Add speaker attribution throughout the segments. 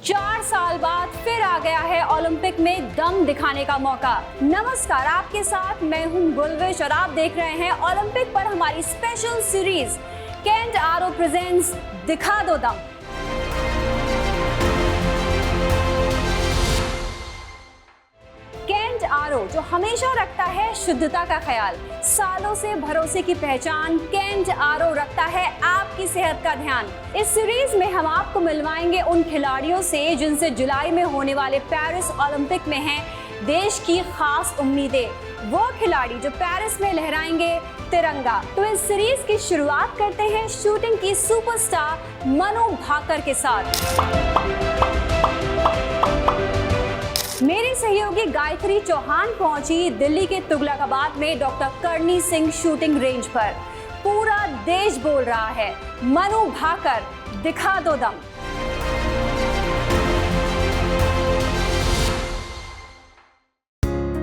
Speaker 1: 4 साल बाद फिर आ गया है ओलंपिक में दम दिखाने का मौका। नमस्कार, आपके साथ मैं हूं गुलविश और आप देख रहे हैं ओलंपिक पर हमारी स्पेशल सीरीज केंट आरो प्रेजेंट्स दिखा दो दम। केंट आरो जो हमेशा रखता है शुद्धता का ख्याल, सालों से भरोसे की पहचान, केंट आरो रखता है आपकी सेहत का ध्यान। इस सीरीज में हम आपको मिलवाएंगे उन खिलाड़ियों से जिनसे जुलाई में होने वाले पेरिस ओलंपिक में हैं देश की खास उम्मीदें, वो खिलाड़ी जो पेरिस में लहराएंगे तिरंगा। तो इस सीरीज की शुरुआत करते हैं शूटिंग की सुपरस्टार मनु भाकर के साथ। मेरी सहयोगी गायत्री चौहान पहुंची दिल्ली के तुगलकाबाद में doctor Karni Singh shooting range पर। पूरा देश बोल रहा है, मनु भाकर दिखा दो दम।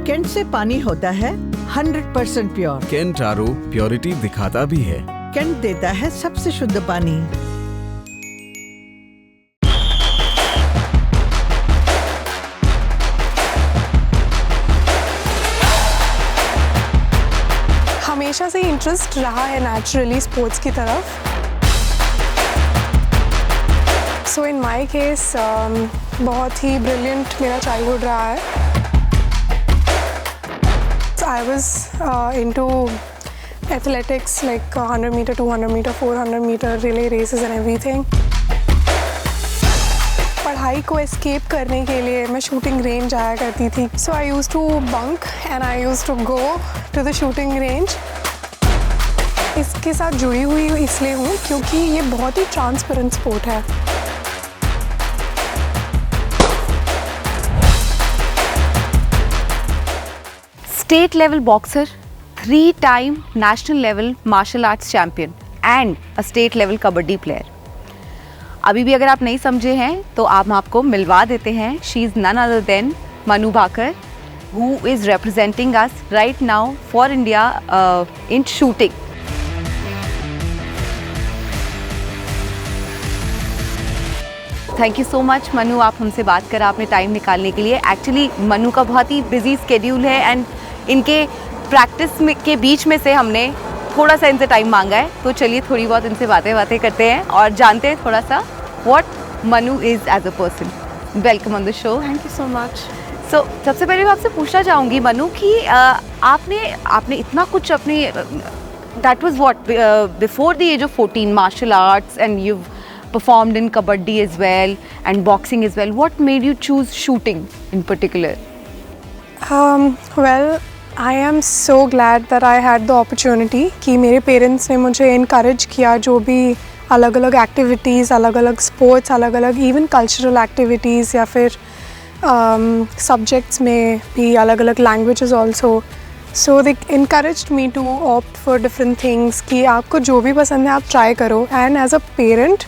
Speaker 2: केंट से पानी होता है 100% प्योर।
Speaker 3: केंट आरो प्योरिटी दिखाता भी है।
Speaker 2: केंट देता है सबसे शुद्ध पानी।
Speaker 4: हमेशा से इंटरेस्ट रहा है नेचुरली स्पोर्ट्स की तरफ। सो इन माय केस बहुत ही ब्रिलियंट मेरा चाइल्डहुड रहा है। I was into athletics like 100 metre, 200 metre, 400 metre relay races and everything. पढ़ाई को एस्केप करने के लिए मैं शूटिंग रेंज आया करती थी। So I used to bunk and I used to go to the shooting range. इसके साथ जुड़ी हुई इसलिए हूँ क्योंकि ये बहुत ही ट्रांसपेरेंट स्पोर्ट है।
Speaker 5: State level boxer, 3-time national level martial arts champion and a state level kabaddi player. अभी भी अगर आप नहीं समझे हैं तो हम आपको मिलवा देते हैं। She is none other than Manu Bhaker, who is representing us right now for India in shooting. Thank you so much Manu, आप हमसे बात कर आपने टाइम निकालने के लिए। एक्चुअली मनु का बहुत ही बिजी स्केड्यूल है एंड इनके प्रैक्टिस में के बीच में से हमने थोड़ा सा इनसे टाइम मांगा है। तो चलिए थोड़ी बहुत इनसे बातें करते हैं और जानते हैं थोड़ा सा what Manu is as a person. Welcome on the show.
Speaker 4: Thank you so much.
Speaker 5: So सबसे पहले मैं आपसे पूछना चाहूँगी मनु कि आपने इतना कुछ अपनी that was what before the age of 14 martial arts and you performed in kabaddi as well and boxing as well. What made you choose shooting in particular?
Speaker 4: Well, I am so glad that I had the opportunity कि मेरे parents ने मुझे encourage किया जो भी अलग अलग activities, अलग अलग स्पोर्ट्स, अलग अलग इवन कल्चरल एक्टिविटीज़ या फिर सब्जेक्ट्स में भी अलग अलग languages also. So they encouraged me to opt for different things कि आपको जो भी पसंद है आप ट्राई करो। And as a parent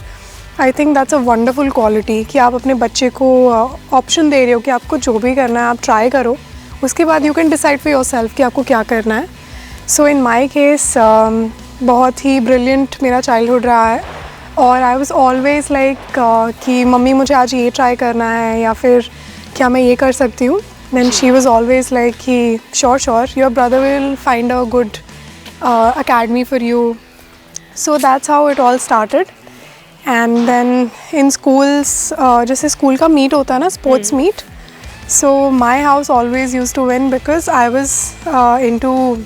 Speaker 4: I think that's a wonderful quality कि आप अपने बच्चे को ऑप्शन दे रहे हो कि आपको जो भी करना है आप ट्राई करो, उसके बाद you can decide for yourself कि आपको क्या करना है। सो इन माय केस बहुत ही ब्रिलियंट मेरा चाइल्डहुड रहा है और आई वाज ऑलवेज लाइक कि मम्मी मुझे आज ये ट्राई करना है या फिर क्या मैं ये कर सकती हूँ। Then she was always like कि sure your brother will find a good academy for you. So that's how it all started. And then in schools जैसे स्कूल का मीट होता है ना, sports meet, so my house always use to win because I was into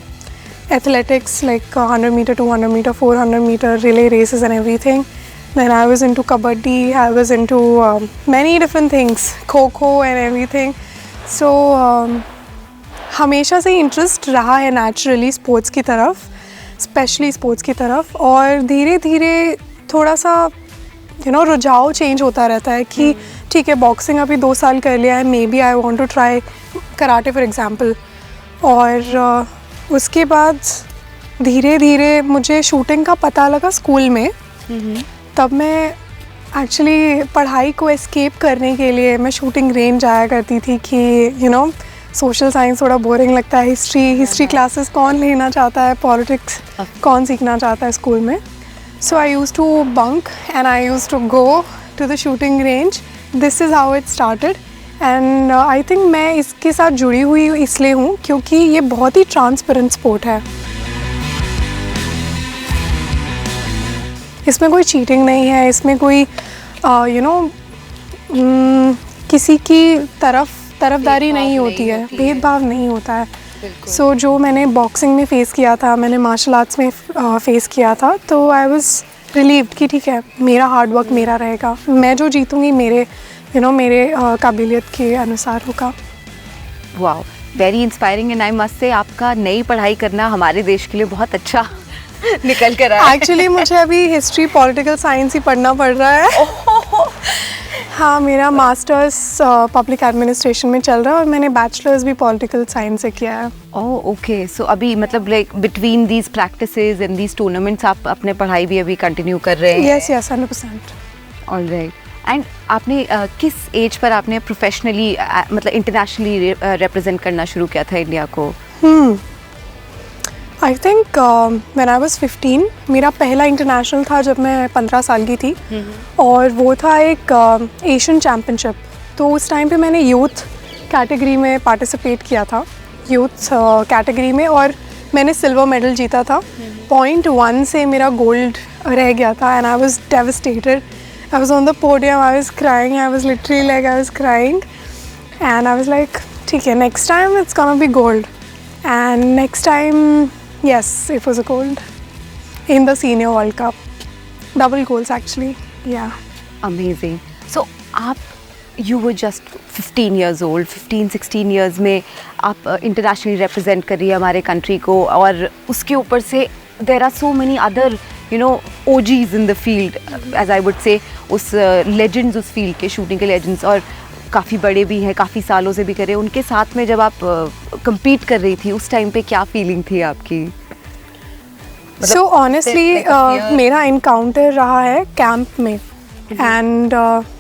Speaker 4: athletics like 100 metre, 200 metre, 400 metre relay races and everything. Then I was into kabaddi, I was into many different things, kho and everything. So हमेशा से interest रहा है naturally sports की तरफ, specially sports की तरफ। और धीरे धीरे थोड़ा सा रुझाव चेंज होता रहता है कि ठीक है बॉक्सिंग अभी 2 साल कर लिया है, maybe I want to try karate for example. और उसके बाद धीरे धीरे मुझे शूटिंग का पता लगा स्कूल में। तब मैं एक्चुअली पढ़ाई को एस्केप करने के लिए मैं शूटिंग रेंज आया करती थी कि सोशल साइंस थोड़ा बोरिंग लगता है, हिस्ट्री क्लासेस कौन लेना चाहता है, पॉलिटिक्स कौन सीखना चाहता है स्कूल में। So I use to bunk and I use to go to the shooting range this is how it started and I think मैं इसके साथ जुड़ी हुई इसलिए हूँ क्योंकि ये बहुत ही ट्रांसपेरेंट स्पोर्ट है। इसमें कोई चीटिंग नहीं है, इसमें कोई किसी की तरफदारी नहीं होती है, भेदभाव नहीं होता है। सो जो मैंने बॉक्सिंग में फ़ेस किया था, मैंने मार्शल आर्ट्स में फ़ेस किया था, तो आई वाज रिलीव्ड कि ठीक है, मेरा हार्ड वर्क मेरा रहेगा, मैं जो जीतूँगी मेरे मेरे काबिलियत के अनुसार होगा।
Speaker 5: Wow, very inspiring and I must say आपका नई पढ़ाई करना हमारे देश के लिए बहुत अच्छा निकल कर आया।
Speaker 4: एक्चुअली मुझे अभी हिस्ट्री पॉलिटिकल साइंस ही पढ़ना पड़ रहा है। हाँ, मेरा मास्टर्स पब्लिक एडमिनिस्ट्रेशन में चल रहा है और मैंने बैचलर्स भी पॉलिटिकल साइंस से किया है।
Speaker 5: ओह ओके, सो अभी मतलब like between these practices and these tournaments आप अपने पढ़ाई भी अभी कंटिन्यू कर रहे हैं?
Speaker 4: यस 100%।
Speaker 5: ऑलराइट, एंड आपने किस एज पर आपने प्रोफेशनली मतलब इंटरनेशनली रिप्रेजेंट करना शुरू किया था इंडिया को?
Speaker 4: I think when I was 15 मेरा पहला इंटरनेशनल था जब मैं 15 साल की थी और वो था एक एशियन चैम्पियनशिप। तो उस टाइम पे मैंने यूथ कैटेगरी में पार्टिसिपेट किया था, यूथ कैटेगरी में, और मैंने सिल्वर मेडल जीता था। 0.1 से मेरा गोल्ड रह गया था and I was devastated. I was on the podium, I was crying, I was literally like I was crying and I was like, ठीक है, next time it's gonna be gold. And next time, yes, it was a gold in the Senior World Cup. Double goals actually, yeah.
Speaker 5: Amazing. So आप you were just 15 years old, 15-16 years में आप internationally represent कर रही है हमारे country को, और उसके ऊपर से there are so many other OGs in the field, as I would say, उस legends उस field के, shooting के legends, और काफ़ी बड़े भी हैं, काफ़ी सालों से भी करे। उनके साथ में जब आप compete कर रही थी उस टाइम पे क्या feeling थी आपकी?
Speaker 4: So honestly मेरा encounter रहा है कैंप में and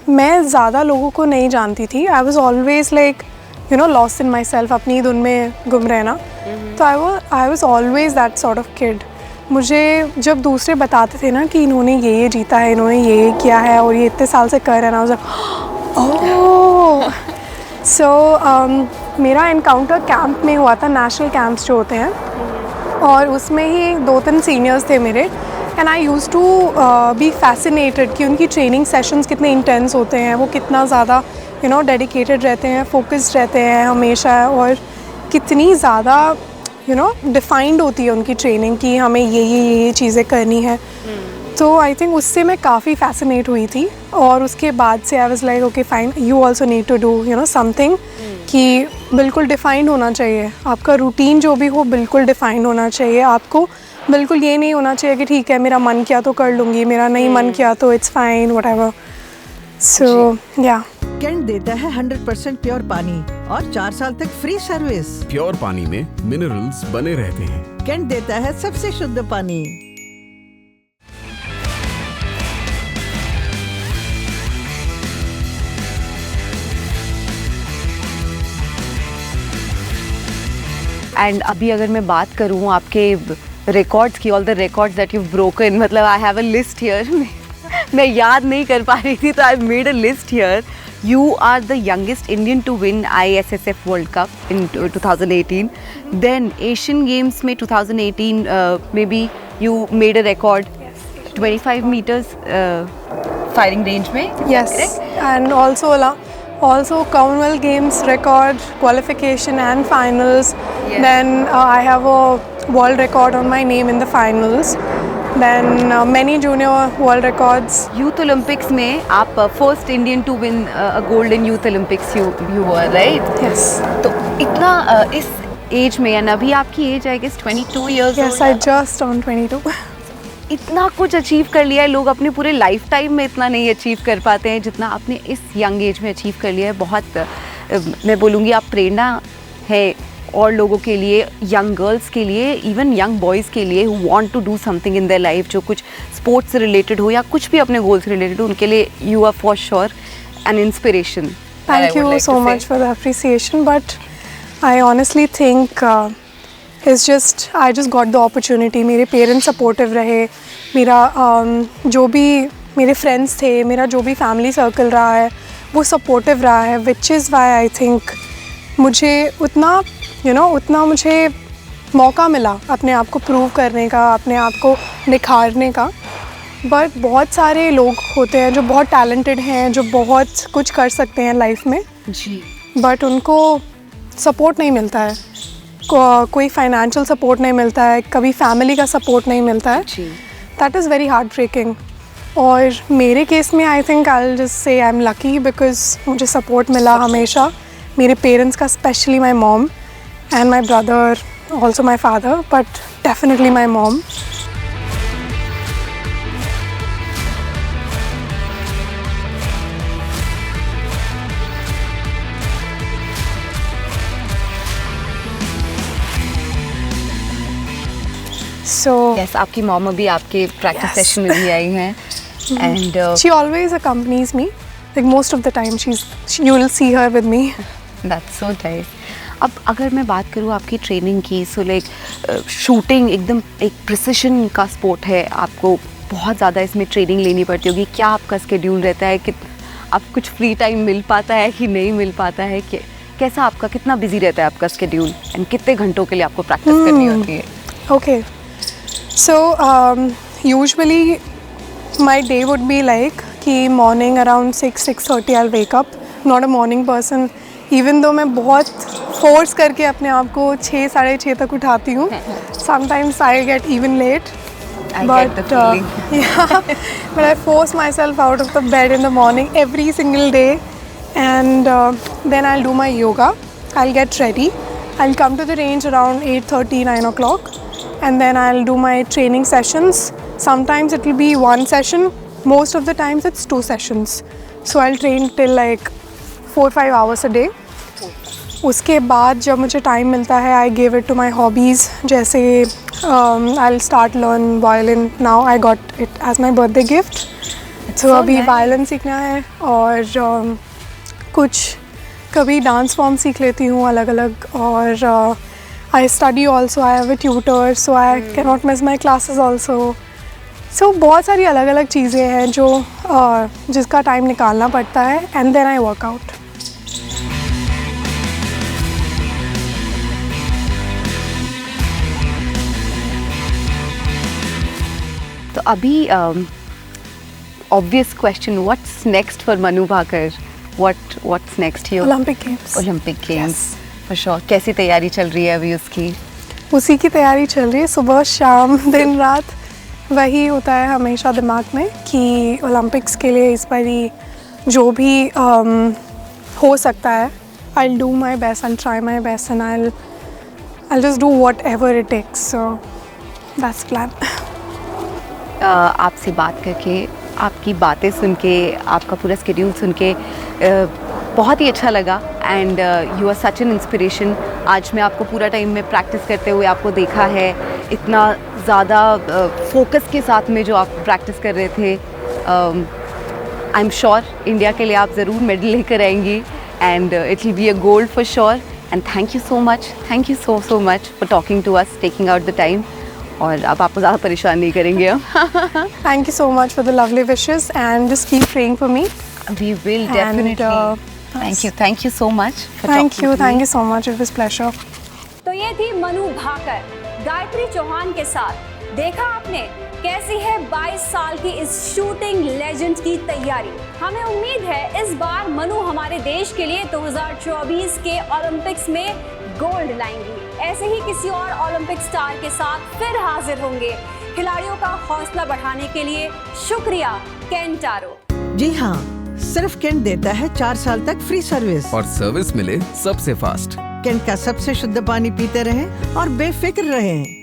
Speaker 4: मैं ज़्यादा लोगों को नहीं जानती थी। I was always like lost in myself, अपनी धुन में गुम रहना। तो I was always that sort of kid। मुझे जब दूसरे बताते थे ना कि इन्होंने ये जीता है, इन्होंने ये किया है और ये इतने साल से कर रहे हैं ना, ओह। सो मेरा एनकाउंटर कैंप में हुआ था, नेशनल कैंप्स जो होते हैं, और उसमें ही 2-3 सीनियर्स थे मेरे and I use to be fascinated कि उनकी ट्रेनिंग सेशंस कितने इंटेंस होते हैं, वो कितना ज़्यादा डेडिकेटेड रहते हैं, फोकस्ड रहते हैं हमेशा, और कितनी ज़्यादा डिफाइंड होती है उनकी ट्रेनिंग कि हमें ये चीज़ें करनी है। तो आई थिंक उससे मैं काफ़ी फैसिनेट हुई थी और उसके बाद से I was like okay fine, you also need to do something कि बिल्कुल डिफाइंड होना चाहिए आपका रूटीन, जो भी हो बिल्कुल डिफाइंड होना चाहिए। आपको बिल्कुल ये नहीं होना चाहिए कि ठीक है मेरा मन किया तो कर लूँगी, मेरा नहीं मन किया तो इट्स फाइन व्हाटएवर। सो या
Speaker 2: कैंट देता है 100% प्योर पानी और 4 साल तक फ्री सर्विस।
Speaker 3: प्योर पानी में मिनरल्स बने रहते हैं।
Speaker 2: कैंट देता है सबसे शुद्ध पानी।
Speaker 5: एंड अभी अगर मैं बात करूँ आपके रिकॉर्ड्स की, all the records that you broken, मतलब I have a list here. मैं याद नहीं कर पा रही थी तो I made a list here. You are the youngest Indian to win ISSF World Cup in 2018. Then Asian Games में 2018 maybe you made a record, 25 meters firing range में.
Speaker 4: Yes, and also Commonwealth Games record, qualification and finals.
Speaker 5: Yes.
Speaker 4: Then I have a world record on my name in the finals. Then many junior world records.
Speaker 5: Youth Olympics में आप first Indian to win a gold in Youth Olympics you were, right?
Speaker 4: Yes.
Speaker 5: तो इतना इस as में, and अभी आपकी age I guess 22 years
Speaker 4: Yes,
Speaker 5: old.
Speaker 4: I just turned 22.
Speaker 5: इतना कुछ अचीव कर लिया है। लोग अपने पूरे लाइफ टाइम में इतना नहीं अचीव कर पाते हैं जितना आपने इस यंग एज में अचीव कर लिया है। बहुत मैं बोलूँगी आप प्रेरणा है और लोगों के लिए, यंग गर्ल्स के लिए, इवन यंग बॉयज़ के लिए who want to do something in their life, जो कुछ स्पोर्ट्स से रिलेटेड हो या कुछ भी अपने गोल से रिलेटेड हो, उनके लिए you are for sure an inspiration.
Speaker 4: Thank you so much for the appreciation, but I honestly think I just got the opportunity. मेरे पेरेंट्स सपोर्टिव रहे, मेरा जो भी मेरे फ्रेंड्स थे, मेरा जो भी फैमिली सर्कल रहा है वो सपोर्टिव रहा है, which is why I think मुझे उतना मुझे मौका मिला अपने आप को प्रूव करने का, अपने आप को निखारने का। बट बहुत सारे लोग होते हैं जो बहुत टैलेंटेड हैं, जो बहुत कुछ कर सकते हैं लाइफ में,
Speaker 5: जी,
Speaker 4: बट उनको सपोर्ट नहीं मिलता है, कोई फाइनेंशियल सपोर्ट नहीं मिलता है, कभी फैमिली का सपोर्ट नहीं मिलता है।
Speaker 5: जी,
Speaker 4: that is very heart breaking. और मेरे केस में I think I will just say I am lucky because मुझे सपोर्ट मिला हमेशा, मेरे पेरेंट्स का, specially my mom and my brother, also my father, but definitely my mom. So
Speaker 5: yes, आपकी mom अभी आपके प्रैक्टिस
Speaker 4: Yes.
Speaker 5: सेशन में भी आई हैं and
Speaker 4: she always accompanies me, like most of the time you will see her with me.
Speaker 5: That's so nice. अब अगर मैं बात करूँ आपकी ट्रेनिंग की, सो लाइक शूटिंग एकदम एक प्रिसिशन का स्पोर्ट है, आपको बहुत ज़्यादा इसमें ट्रेनिंग लेनी पड़ती होगी। क्या आपका स्केड्यूल रहता है कि आप कुछ फ्री टाइम मिल पाता है कि नहीं मिल पाता है, कि कैसा आपका, कितना बिजी रहता है आपका स्केड्यूल एंड कितने घंटों के लिए आपको प्रैक्टिस करनी होती है?
Speaker 4: Okay, so usually my day would be like कि morning around 6:30 I'll wake up. Not a morning person, even though मैं बहुत force करके अपने आप को 6-6:30 तक उठाती हूँ. Sometimes I get even late.
Speaker 5: I get the feeling.
Speaker 4: Yeah, but I force myself out of the bed in the morning every single day, and then I'll do my yoga. I'll get ready. I'll come to the range around 8:30, 9 o'clock, and then I'll do my training sessions. Sometimes it will be one session. Most of the times it's 2 sessions. So I'll train till like 4-5 hours a day. उसके बाद जब मुझे time मिलता है I give it to my hobbies, जैसे I start learn violin. Now I got it as my birthday gift, तो अभी violin सीखना है, और कुछ कभी डांस फॉर्म सीख लेती हूँ अलग अलग, और I study also, I have a tutor, so I can not miss my classes also. So बहुत सारी अलग अलग चीज़ें हैं जो जिसका टाइम निकालना पड़ता है, एंड देन आई वर्कआउट।
Speaker 5: तो अभी obvious question, what's next for Manu Bhaker? What's next here?
Speaker 4: Olympic games.
Speaker 5: Olympic games for sure. कैसी तैयारी चल रही है अभी उसकी?
Speaker 4: उसी की तैयारी चल रही है, सुबह शाम दिन रात वही होता है हमेशा दिमाग में कि ओलंपिक्स के लिए इस बारी जो भी हो सकता है, I'll do my best and try my best, and I'll just do whatever it takes. So that's the plan.
Speaker 5: आपसे बात करके, आपकी बातें सुन के, आपका पूरा स्केड्यूल सुन के बहुत ही अच्छा लगा, and you are such an inspiration. आज मैं आपको पूरा टाइम में प्रैक्टिस करते हुए आपको देखा है, इतना ज़्यादा फोकस के साथ में जो आप प्रैक्टिस कर रहे थे। आई एम श्योर इंडिया के लिए आप ज़रूर मेडल लेकर आएंगी, and it will be a gold for sure. And thank you so much for talking to us, taking out the time. और अब आपको ज़्यादा परेशान नहीं करेंगे हम।
Speaker 4: Thank you so much for the lovely wishes, and just keep praying for me.
Speaker 5: We will definitely. Thank you so much for
Speaker 4: Thank
Speaker 5: talking to me.
Speaker 4: you so much. It was pleasure.
Speaker 1: तो ये थी मनु भाकर गायत्री चौहान के साथ। देखा आपने कैसी है 22 साल की इस शूटिंग लेजेंड की तैयारी। हमें उम्मीद है इस बार मनु हमारे देश के लिए 2024 के ओलंपिक्स में गोल्ड लाएंगी। ऐसे ही किसी और ओलंपिक स्टार के साथ फिर हाजिर होंगे। खिलाड़ियों का हौसला बढ़ाने के लिए शुक्रिया केंटारो।
Speaker 2: जी हाँ, सिर्फ केंट देता है 4 साल तक फ्री सर्विस,
Speaker 3: और सर्विस मिले सबसे फास्ट।
Speaker 2: केंट का सबसे शुद्ध पानी पीते रहें और बेफिक्र रहें।